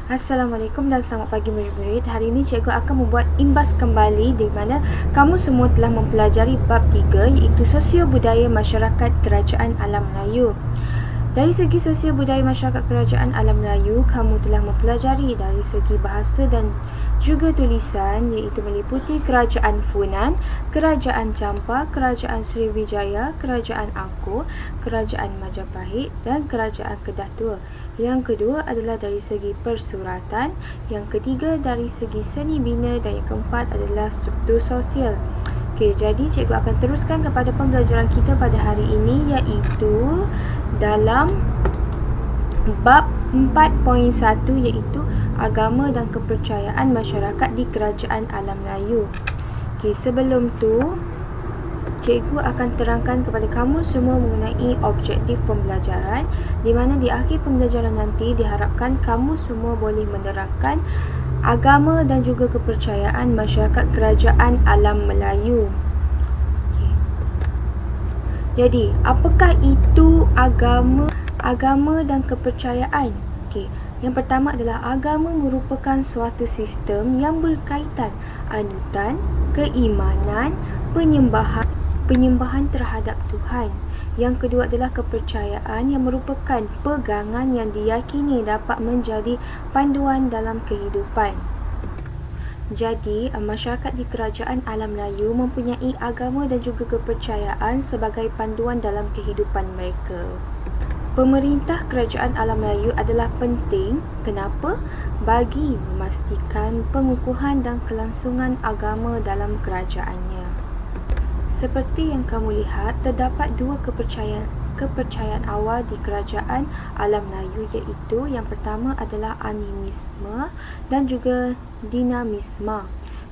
Assalamualaikum dan selamat pagi murid-murid. Hari ini cikgu akan membuat imbas kembali di mana kamu semua telah mempelajari bab 3 iaitu sosio-budaya masyarakat kerajaan alam Melayu. Dari segi sosio-budaya masyarakat kerajaan alam Melayu, kamu telah mempelajari dari segi bahasa dan juga tulisan iaitu meliputi Kerajaan Funan, Kerajaan Champa, Kerajaan Sriwijaya, Kerajaan Angkor, Kerajaan Majapahit dan Kerajaan Kedah Tua. Yang kedua adalah dari segi persuratan, yang ketiga dari segi seni bina dan yang keempat adalah struktur sosial. Okey, jadi cikgu akan teruskan kepada pembelajaran kita pada hari ini iaitu dalam bab 4.1 iaitu agama dan kepercayaan masyarakat di Kerajaan Alam Melayu. Okey, sebelum tu cikgu akan terangkan kepada kamu semua mengenai objektif pembelajaran di mana di akhir pembelajaran nanti diharapkan kamu semua boleh menerangkan agama dan juga kepercayaan masyarakat Kerajaan Alam Melayu. Okay. Jadi, apakah itu agama dan kepercayaan? Okey. Yang pertama adalah agama merupakan suatu sistem yang berkaitan anutan, keimanan, penyembahan terhadap Tuhan. Yang kedua adalah kepercayaan yang merupakan pegangan yang diyakini dapat menjadi panduan dalam kehidupan. Jadi, masyarakat di Kerajaan Alam Melayu mempunyai agama dan juga kepercayaan sebagai panduan dalam kehidupan mereka. Pemerintah Kerajaan Alam Melayu adalah penting. Kenapa? Bagi memastikan pengukuhan dan kelangsungan agama dalam kerajaannya. Seperti yang kamu lihat, terdapat dua kepercayaan awal di Kerajaan Alam Melayu iaitu yang pertama adalah animisme dan juga dinamisme.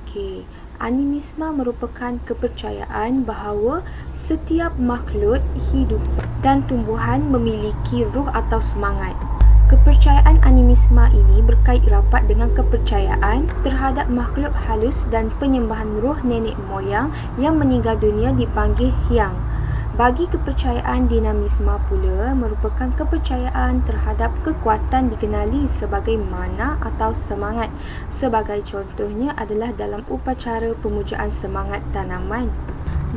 Okey, animisme merupakan kepercayaan bahawa setiap makhluk hidup dan tumbuhan memiliki ruh atau semangat. Kepercayaan animisme ini berkait rapat dengan kepercayaan terhadap makhluk halus dan penyembahan roh nenek moyang yang meninggal dunia dipanggil hyang. Bagi kepercayaan dinamisme pula merupakan kepercayaan terhadap kekuatan dikenali sebagai mana atau semangat. Sebagai contohnya adalah dalam upacara pemujaan semangat tanaman.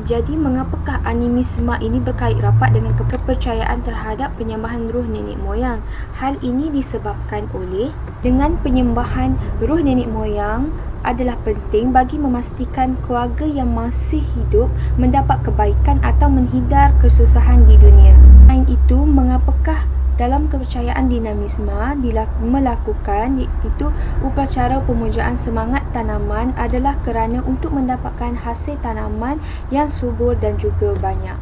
Jadi, mengapakah animisme ini berkait rapat dengan kepercayaan terhadap penyembahan roh nenek moyang? Hal ini disebabkan oleh dengan penyembahan roh nenek moyang adalah penting bagi memastikan keluarga yang masih hidup mendapat kebaikan atau menghindar kesusahan di dunia. Selain itu, mengapakah dalam kepercayaan dinamisme melakukan iaitu upacara pemujaan semangat tanaman adalah kerana untuk mendapatkan hasil tanaman yang subur dan juga banyak.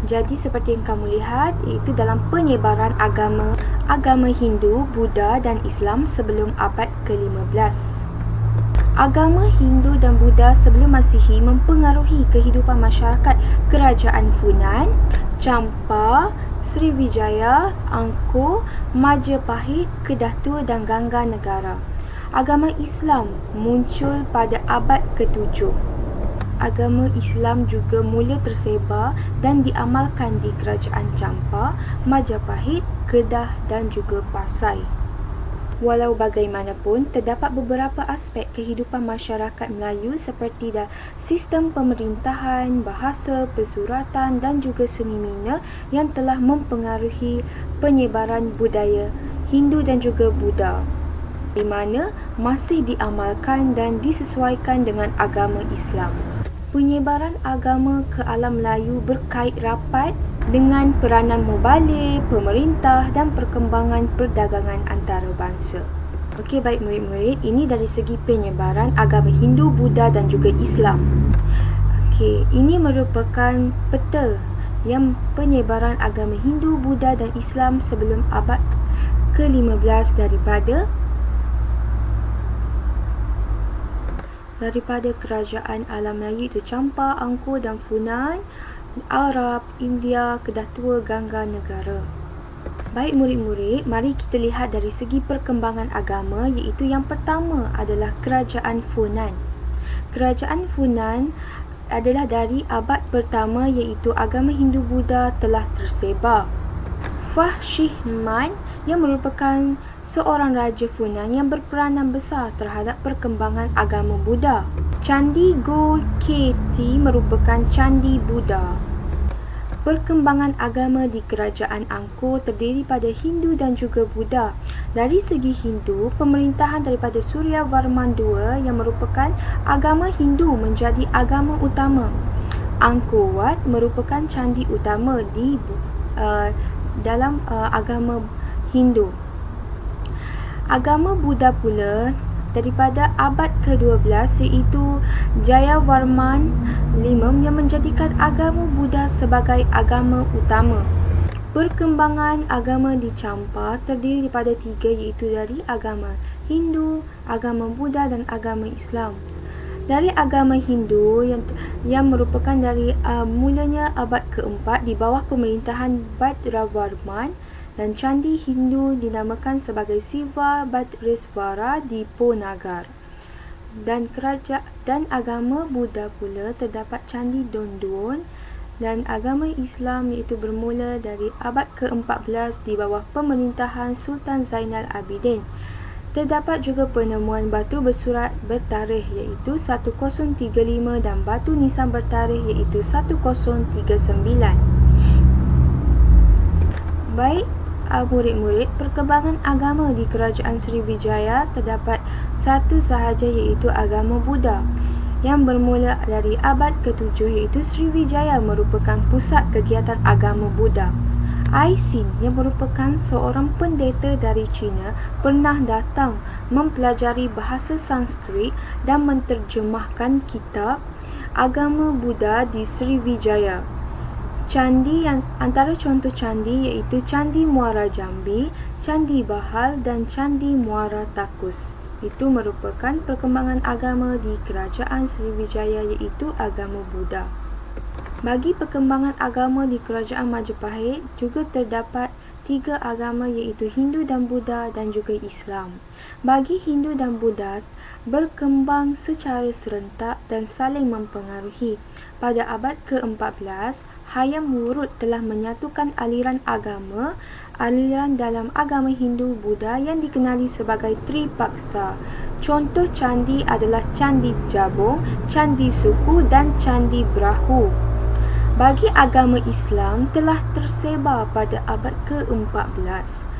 Jadi seperti yang kamu lihat iaitu dalam penyebaran agama Hindu, Buddha dan Islam sebelum abad ke-15. Agama Hindu dan Buddha sebelum Masihi mempengaruhi kehidupan masyarakat Kerajaan Funan, Champa, Sriwijaya, Angkor, Majapahit, Kedah Tua dan Gangga Negara. Agama Islam muncul pada abad ke-7. Agama Islam juga mula tersebar dan diamalkan di Kerajaan Champa, Majapahit, Kedah dan juga Pasai. Walau bagaimanapun, terdapat beberapa aspek kehidupan masyarakat Melayu seperti sistem pemerintahan, bahasa, persuratan dan juga seni bina yang telah mempengaruhi penyebaran budaya Hindu dan juga Buddha, di mana masih diamalkan dan disesuaikan dengan agama Islam. Penyebaran agama ke alam Melayu berkait rapat dengan peranan mubalik, pemerintah dan perkembangan perdagangan antarabangsa. Okey, baik murid-murid, ini dari segi penyebaran agama Hindu, Buddha dan juga Islam. Okey, ini merupakan peta yang penyebaran agama Hindu, Buddha dan Islam sebelum abad ke-15 daripada Kerajaan Alam Melayu itu Champa, Angkor dan Funan, Arab, India, Kedah Tua, Gangga Negara. Baik murid-murid, mari kita lihat dari segi perkembangan agama iaitu yang pertama adalah Kerajaan Funan. Kerajaan Funan adalah dari abad pertama iaitu agama Hindu-Buddha telah tersebar. Fah Shihman yang merupakan seorang raja Funan yang berperanan besar terhadap perkembangan agama Buddha. Candi Gökçekti merupakan candi Buddha. Perkembangan agama di kerajaan Angkor terdiri pada Hindu dan juga Buddha. Dari segi Hindu, pemerintahan daripada Suryavarman II yang merupakan agama Hindu menjadi agama utama. Angkor Wat merupakan candi utama dalam agama Hindu. Agama Buddha pula daripada abad ke-12 iaitu Jayavarman V yang menjadikan agama Buddha sebagai agama utama. Perkembangan agama di Champa terdiri daripada 3 iaitu dari agama Hindu, agama Buddha dan agama Islam. Dari agama Hindu yang merupakan dari mulanya abad ke-4 di bawah pemerintahan Bhadravarman, dan candi Hindu dinamakan sebagai Siva Bhadreswara di Ponagar. Dan agama Buddha pula terdapat candi Dondon, dan agama Islam iaitu bermula dari abad ke-14 di bawah pemerintahan Sultan Zainal Abidin. Terdapat juga penemuan batu bersurat bertarikh iaitu 1035 dan batu nisan bertarikh iaitu 1039. Baik murid-murid, perkembangan agama di kerajaan Sriwijaya terdapat satu sahaja iaitu agama Buddha yang bermula dari abad ke-7 iaitu Sriwijaya merupakan pusat kegiatan agama Buddha. Ai Sin yang merupakan seorang pendeta dari China pernah datang mempelajari bahasa Sanskrit dan menterjemahkan kitab agama Buddha di Sriwijaya. Candi yang antara contoh candi iaitu Candi Muara Jambi, Candi Bahal dan Candi Muara Takus. Itu merupakan perkembangan agama di kerajaan Sriwijaya iaitu agama Buddha. Bagi perkembangan agama di kerajaan Majapahit juga terdapat 3 agama iaitu Hindu dan Buddha dan juga Islam. Bagi Hindu dan Buddha berkembang secara serentak dan saling mempengaruhi. Pada abad ke-14, Hayam Wurud telah menyatukan aliran dalam agama Hindu Buddha yang dikenali sebagai Tripaksa. Contoh candi adalah Candi Jabung, Candi Suku dan Candi Brahu. Bagi agama Islam telah tersebar pada abad ke-14.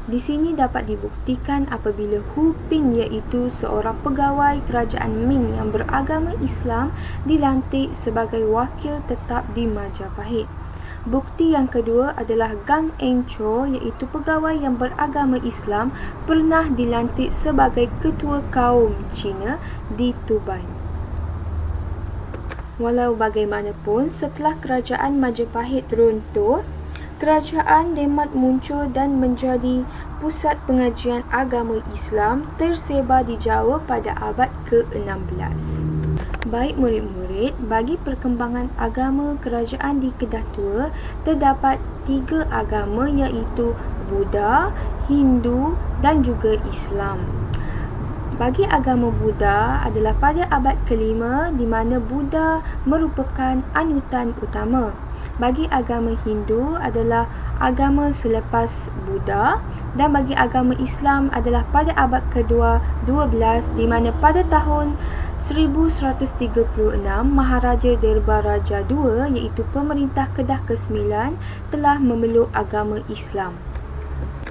Di sini dapat dibuktikan apabila Hu Ping iaitu seorang pegawai kerajaan Ming yang beragama Islam dilantik sebagai wakil tetap di Majapahit. Bukti yang kedua adalah Gang Eng Cho iaitu pegawai yang beragama Islam pernah dilantik sebagai ketua kaum Cina di Tuban. Walau bagaimanapun, setelah kerajaan Majapahit runtuh, kerajaan Demak muncul dan menjadi pusat pengajian agama Islam tersebar di Jawa pada abad ke-16. Baik murid-murid, bagi perkembangan agama kerajaan di Kedah Tua, terdapat 3 agama iaitu Buddha, Hindu dan juga Islam. Bagi agama Buddha adalah pada abad ke-5 di mana Buddha merupakan anutan utama. Bagi agama Hindu adalah agama selepas Buddha dan bagi agama Islam adalah pada abad ke-12 di mana pada tahun 1136 Maharaja Derbaraja II iaitu pemerintah Kedah ke-9 telah memeluk agama Islam.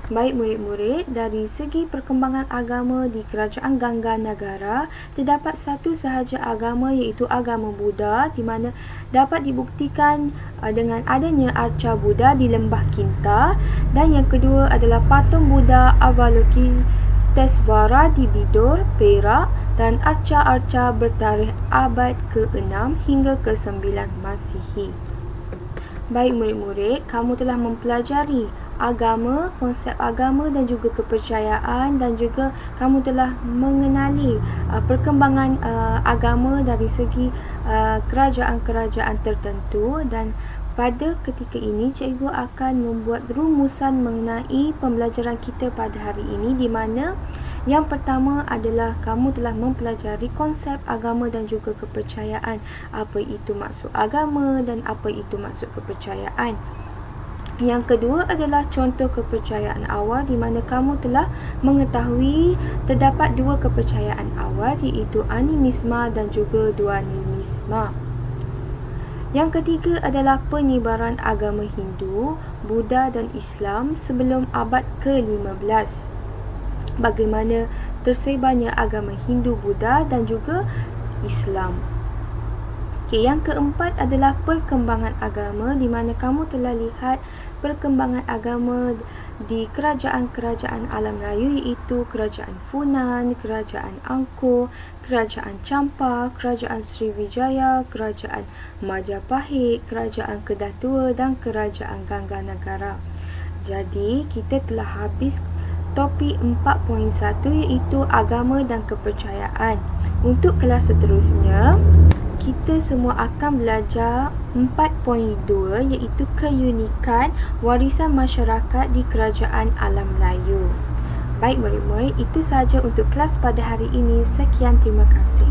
Baik murid-murid, dari segi perkembangan agama di kerajaan Gangganagara terdapat satu sahaja agama iaitu agama Buddha di mana dapat dibuktikan dengan adanya arca Buddha di Lembah Kinta, dan yang kedua adalah patung Buddha Avalokitesvara di Bidor, Perak, dan arca-arca bertarikh abad ke-6 hingga ke-9 Masihi. Baik murid-murid, kamu telah mempelajari agama, konsep agama dan juga kepercayaan, dan juga kamu telah mengenali perkembangan agama dari segi kerajaan-kerajaan tertentu. Dan pada ketika ini cikgu akan membuat rumusan mengenai pembelajaran kita pada hari ini, di mana yang pertama adalah kamu telah mempelajari konsep agama dan juga kepercayaan. Apa itu maksud agama dan apa itu maksud kepercayaan. Yang kedua adalah contoh kepercayaan awal di mana kamu telah mengetahui terdapat dua kepercayaan awal iaitu animisma dan juga dualisma. Yang ketiga adalah penyebaran agama Hindu, Buddha dan Islam sebelum abad ke-15. Bagaimana tersebarnya agama Hindu, Buddha dan juga Islam. Yang keempat adalah perkembangan agama di mana kamu telah lihat perkembangan agama di kerajaan-kerajaan alam Melayu iaitu Kerajaan Funan, Kerajaan Angkor, Kerajaan Champa, Kerajaan Sriwijaya, Kerajaan Majapahit, Kerajaan Kedah Tua dan Kerajaan Gangganagara. Jadi, kita telah habis topik 4.1 iaitu agama dan kepercayaan. Untuk kelas seterusnya, kita semua akan belajar 4.2 iaitu keunikan warisan masyarakat di Kerajaan Alam Melayu. Baik murid-murid, itu sahaja untuk kelas pada hari ini. Sekian, terima kasih.